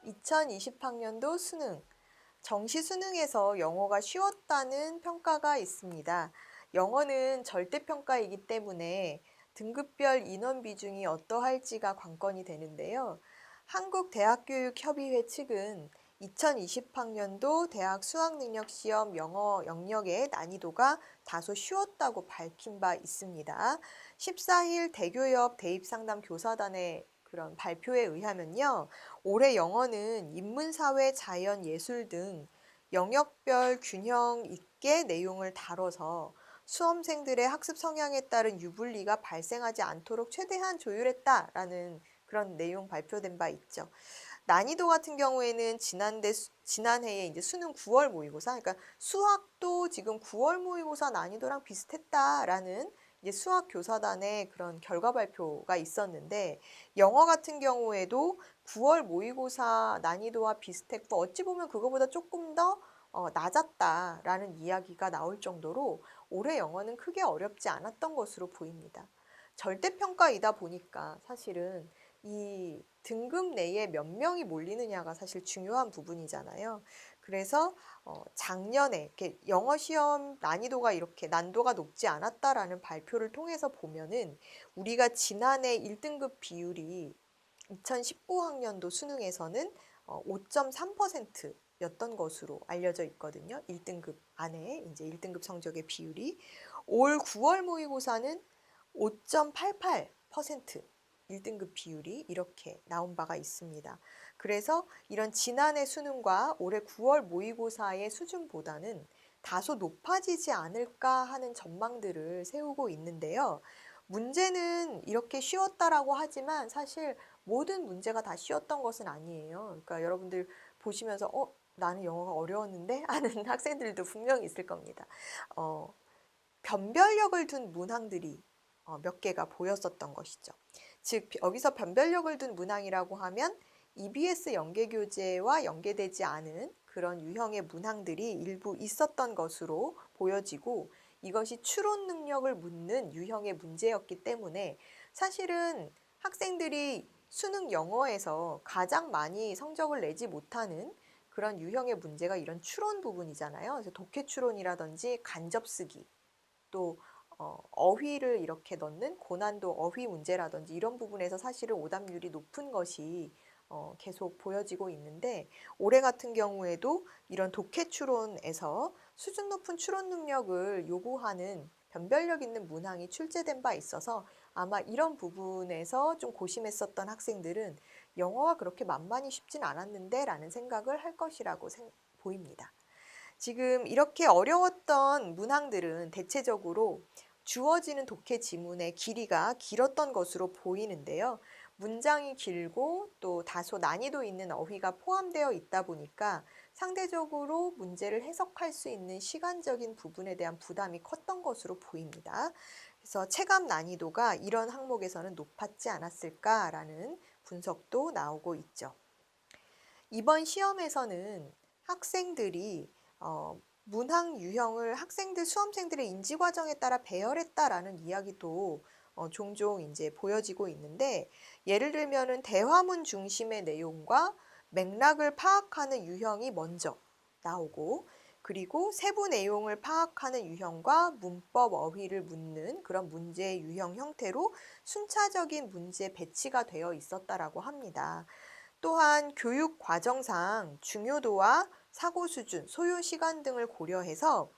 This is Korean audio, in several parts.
2020학년도 수능. 정시 수능에서 영어가 쉬웠다는 평가가 있습니다. 영어는 절대평가이기 때문에 등급별 인원 비중이 어떠할지가 관건이 되는데요. 한국대학교육협의회 측은 2020학년도 대학 수학능력시험 영어 영역의 난이도가 다소 쉬웠다고 밝힌 바 있습니다. 14일 대교협 대입상담교사단의 그런 발표에 의하면요. 올해 영어는 인문, 사회, 자연, 예술 등 영역별 균형 있게 내용을 다뤄서 수험생들의 학습 성향에 따른 유불리가 발생하지 않도록 최대한 조율했다라는 그런 내용 발표된 바 있죠. 난이도 같은 경우에는 지난해에 이제 수능 9월 모의고사, 그러니까 수학도 지금 9월 모의고사 난이도랑 비슷했다라는 이제 수학교사단의 그런 결과 발표가 있었는데, 영어 같은 경우에도 9월 모의고사 난이도와 비슷했고 어찌 보면 그거보다 조금 더 낮았다라는 이야기가 나올 정도로 올해 영어는 크게 어렵지 않았던 것으로 보입니다. 절대평가이다 보니까 사실은 이 등급 내에 몇 명이 몰리느냐가 사실 중요한 부분이잖아요. 그래서 작년에 이렇게 영어 시험 난이도가 이렇게 난도가 높지 않았다라는 발표를 통해서 보면은 우리가 지난해 1등급 비율이 2019학년도 수능에서는 5.3%였던 것으로 알려져 있거든요. 1등급 안에 이제 1등급 성적의 비율이 올 9월 모의고사는 5.88% 1등급 비율이 이렇게 나온 바가 있습니다. 그래서 이런 지난해 수능과 올해 9월 모의고사의 수준보다는 다소 높아지지 않을까 하는 전망들을 세우고 있는데요. 문제는 이렇게 쉬웠다라고 하지만 사실 모든 문제가 다 쉬웠던 것은 아니에요. 그러니까 여러분들 보시면서 나는 영어가 어려웠는데 하는 학생들도 분명히 있을 겁니다. 변별력을 둔 문항들이 몇 개가 보였었던 것이죠. 즉 여기서 변별력을 둔 문항이라고 하면 EBS 연계교재와 연계되지 않은 그런 유형의 문항들이 일부 있었던 것으로 보여지고, 이것이 추론 능력을 묻는 유형의 문제였기 때문에 사실은 학생들이 수능 영어에서 가장 많이 성적을 내지 못하는 그런 유형의 문제가 이런 추론 부분이잖아요. 그래서 독해 추론이라든지 간접쓰기, 또 어휘를 이렇게 넣는 고난도 어휘 문제라든지 이런 부분에서 사실은 오답률이 높은 것이 계속 보여지고 있는데, 올해 같은 경우에도 이런 독해 추론에서 수준 높은 추론 능력을 요구하는 변별력 있는 문항이 출제된 바 있어서 아마 이런 부분에서 좀 고심했었던 학생들은 영어가 그렇게 만만히 쉽진 않았는데 라는 생각을 할 것이라고 보입니다. 지금 이렇게 어려웠던 문항들은 대체적으로 주어지는 독해 지문의 길이가 길었던 것으로 보이는데요. 문장이 길고 또 다소 난이도 있는 어휘가 포함되어 있다 보니까 상대적으로 문제를 해석할 수 있는 시간적인 부분에 대한 부담이 컸던 것으로 보입니다. 그래서 체감 난이도가 이런 항목에서는 높았지 않았을까라는 분석도 나오고 있죠. 이번 시험에서는 학생들이 문항 유형을 수험생들의 인지 과정에 따라 배열했다라는 이야기도 종종 이제 보여지고 있는데, 예를 들면은 대화문 중심의 내용과 맥락을 파악하는 유형이 먼저 나오고, 그리고 세부 내용을 파악하는 유형과 문법 어휘를 묻는 그런 문제 유형 형태로 순차적인 문제 배치가 되어 있었다라고 합니다. 또한 교육 과정상 중요도와 사고 수준, 소요 시간 등을 고려해서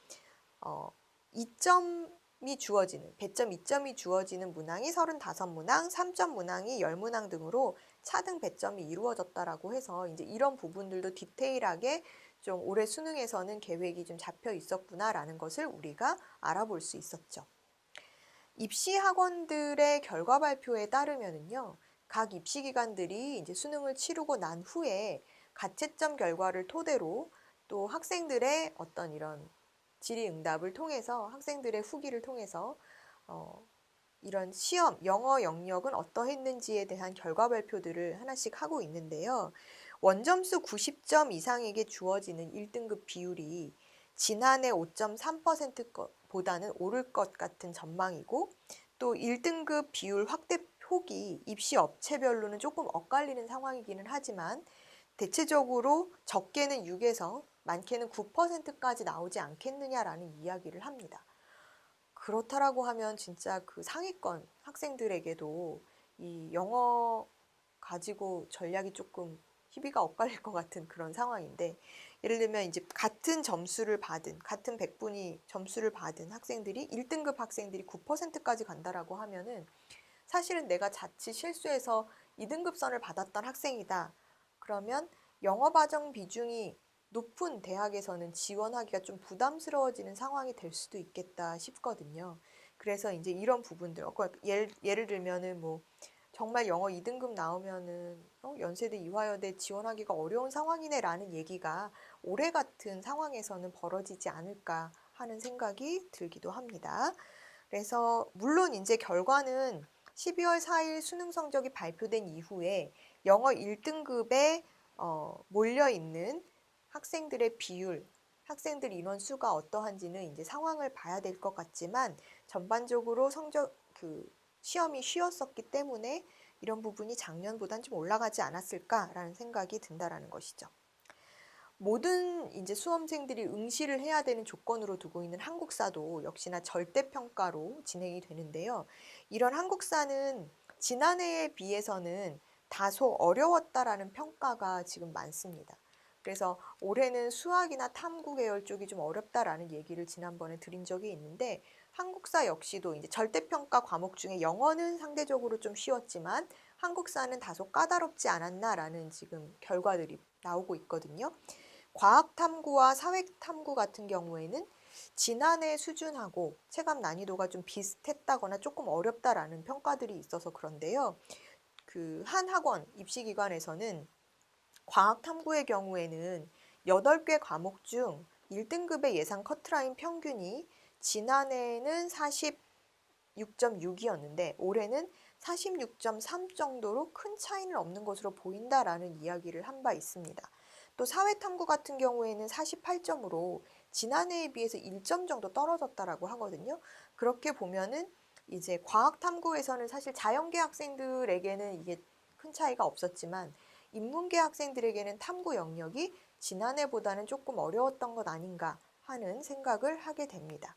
배점 2점이 주어지는 문항이 35문항, 3점 문항이 10문항 등으로 차등 배점이 이루어졌다라고 해서 이제 이런 부분들도 디테일하게 좀 올해 수능에서는 계획이 좀 잡혀 있었구나라는 것을 우리가 알아볼 수 있었죠. 입시 학원들의 결과 발표에 따르면은요, 각 입시 기관들이 이제 수능을 치르고 난 후에 가채점 결과를 토대로 또 학생들의 어떤 이런 질의응답을 통해서 학생들의 후기를 통해서 이런 시험, 영어 영역은 어떠했는지에 대한 결과 발표들을 하나씩 하고 있는데요. 원점수 90점 이상에게 주어지는 1등급 비율이 지난해 5.3%보다는 오를 것 같은 전망이고, 또 1등급 비율 확대 폭이 입시 업체별로는 조금 엇갈리는 상황이기는 하지만 대체적으로 적게는 6에서 많게는 9%까지 나오지 않겠느냐라는 이야기를 합니다. 그렇다라고 하면 진짜 그 상위권 학생들에게도 이 영어 가지고 전략이 조금 희비가 엇갈릴 것 같은 그런 상황인데, 예를 들면 이제 같은 100분이 점수를 받은 학생들이 1등급 학생들이 9%까지 간다라고 하면은 사실은 내가 자칫 실수해서 2등급선을 받았던 학생이다. 그러면 영어 과정 비중이 높은 대학에서는 지원하기가 좀 부담스러워지는 상황이 될 수도 있겠다 싶거든요. 그래서 이제 이런 부분들, 예를 들면은 뭐 정말 영어 2등급 나오면은 연세대 이화여대 지원하기가 어려운 상황이네라는 얘기가 올해 같은 상황에서는 벌어지지 않을까 하는 생각이 들기도 합니다. 그래서 물론 이제 결과는 12월 4일 수능 성적이 발표된 이후에 영어 1등급에 몰려있는 학생들의 비율, 학생들 인원수가 어떠한지는 이제 상황을 봐야 될 것 같지만, 전반적으로 시험이 쉬웠었기 때문에 이런 부분이 작년보다는 좀 올라가지 않았을까라는 생각이 든다라는 것이죠. 모든 이제 수험생들이 응시를 해야 되는 조건으로 두고 있는 한국사도 역시나 절대평가로 진행이 되는데요. 이런 한국사는 지난해에 비해서는 다소 어려웠다라는 평가가 지금 많습니다. 그래서 올해는 수학이나 탐구 계열 쪽이 좀 어렵다라는 얘기를 지난번에 드린 적이 있는데, 한국사 역시도 이제 절대평가 과목 중에 영어는 상대적으로 좀 쉬웠지만 한국사는 다소 까다롭지 않았나라는 지금 결과들이 나오고 있거든요. 과학탐구와 사회탐구 같은 경우에는 지난해 수준하고 체감 난이도가 좀 비슷했다거나 조금 어렵다라는 평가들이 있어서 그런데요. 그 한 학원 입시기관에서는 과학탐구의 경우에는 8개 과목 중 1등급의 예상 커트라인 평균이 지난해에는 46.6이었는데 올해는 46.3 정도로 큰 차이는 없는 것으로 보인다라는 이야기를 한 바 있습니다. 또 사회탐구 같은 경우에는 48점으로 지난해에 비해서 1점 정도 떨어졌다라고 하거든요. 그렇게 보면은 이제 과학탐구에서는 사실 자연계 학생들에게는 이게 큰 차이가 없었지만 인문계 학생들에게는 탐구 영역이 지난해보다는 조금 어려웠던 것 아닌가 하는 생각을 하게 됩니다.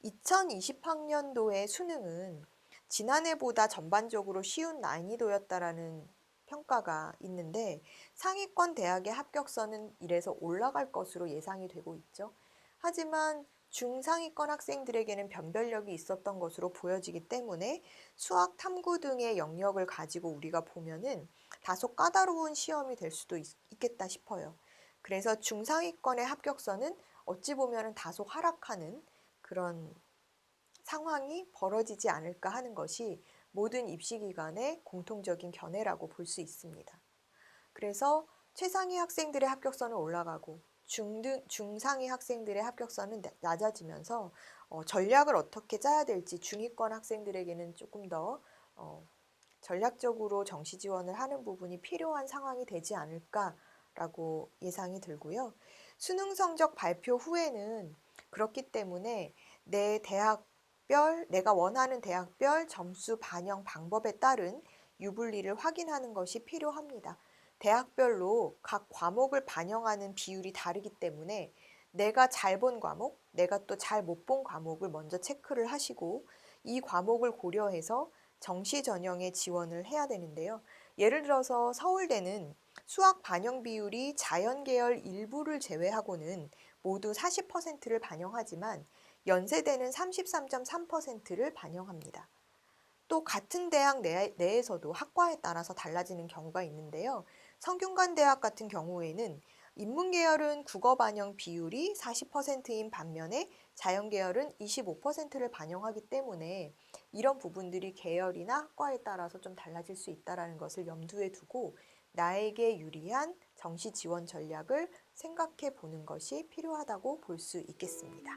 2020학년도의 수능은 지난해보다 전반적으로 쉬운 난이도였다라는 평가가 있는데, 상위권 대학의 합격선은 이래서 올라갈 것으로 예상이 되고 있죠. 하지만 중상위권 학생들에게는 변별력이 있었던 것으로 보여지기 때문에 수학, 탐구 등의 영역을 가지고 우리가 보면은 다소 까다로운 시험이 될 수도 있겠다 싶어요. 그래서 중상위권의 합격선은 어찌 보면은 다소 하락하는 그런 상황이 벌어지지 않을까 하는 것이 모든 입시기관의 공통적인 견해라고 볼 수 있습니다. 그래서 최상위 학생들의 합격선은 올라가고 중상위 학생들의 합격선은 낮아지면서 전략을 어떻게 짜야 될지 중위권 학생들에게는 조금 더 전략적으로 정시 지원을 하는 부분이 필요한 상황이 되지 않을까라고 예상이 들고요. 수능 성적 발표 후에는 그렇기 때문에 내가 원하는 대학별 점수 반영 방법에 따른 유불리를 확인하는 것이 필요합니다. 대학별로 각 과목을 반영하는 비율이 다르기 때문에 내가 잘 본 과목, 내가 또 잘 못 본 과목을 먼저 체크를 하시고 이 과목을 고려해서 정시 전형에 지원을 해야 되는데요. 예를 들어서 서울대는 수학 반영 비율이 자연 계열 일부를 제외하고는 모두 40%를 반영하지만 연세대는 33.3%를 반영합니다. 또 같은 대학 내에서도 학과에 따라서 달라지는 경우가 있는데요. 성균관대학 같은 경우에는 인문계열은 국어 반영 비율이 40%인 반면에 자연계열은 25%를 반영하기 때문에 이런 부분들이 계열이나 학과에 따라서 좀 달라질 수 있다는 것을 염두에 두고 나에게 유리한 정시 지원 전략을 생각해 보는 것이 필요하다고 볼 수 있겠습니다.